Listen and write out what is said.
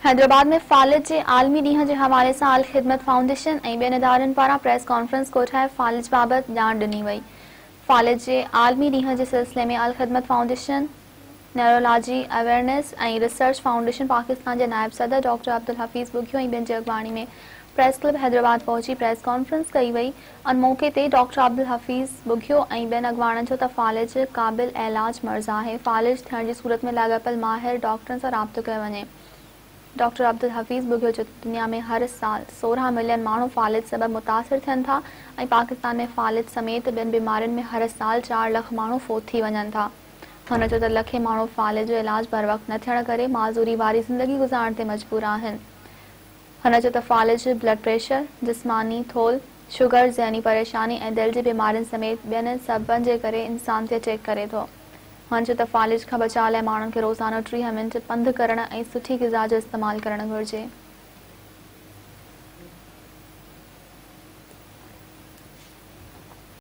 हैदराबाद में फालिज जे आलमी ॾींहं जे हवाले सां अल ख़िदमत फाउंडेशन ऐं ॿियनि इदारनि पारां प्रेस कॉन्फ्रेंस कोठाए फालिज बाबति ॼाण ॾिनी वई। फालिज जे आलमी ॾींहं जे सिलसिले में अल ख़िदमत फाउंडेशन, न्यूरोलॉजी अवेयरनेस ऐं रिसर्च फाउंडेशन पाकिस्तान जे नायब सदर डॉक्टर अब्दुल हफ़ीज़ बुघियो ऐं ॿियनि जी अॻवानी में प्रेस क्लब हैदराबाद पहुची प्रेस कॉन्फ्रेंस कई वई। उन मौक़े ते डॉक्टर अब्दुल हफ़ीज़ बुघियो ऐं ॿियनि अॻवाननि चयो त फालिज क़ाबिल इलाज मर्ज़ आहे। फालिज थियण जी सूरत में लाॻापियल माहिर डॉक्टरनि सां राब्तो कयो वञे। डॉक्टर अब्दुल हफ़ीज़ बुघियो चयो त दुनिया में हर साल 16 मिलियन माण्हू फालिज सबबि मुतासिर थियनि था ऐं पाकिस्तान में फालिज समेत ॿियनि बीमारियुनि में हर साल 4 लाख माण्हू फोत थी वञनि था। हुन चयो त लखे माण्हू फालिज जो इलाज बर वक़्त न थियण करे माज़ूरी वारी ज़िंदगी गुज़ारण ते मजबूर आहिनि। हुन चयो त फालिज ब्लड प्रेशर, जिस्मानी थोल, शुगर, ज़हनी परेशानी ऐं दिलि जी बीमारियुनि समेत ॿियनि सबबनि जे करे इंसान ते अटैक करे थो। हुन चयो त फालिज खां बचाव लाइ माण्हुनि खे रोज़ाना 30 मिंट पंधु करणु ऐं सुठी ग़िज़ा जो इस्तेमालु करणु घुरिजे।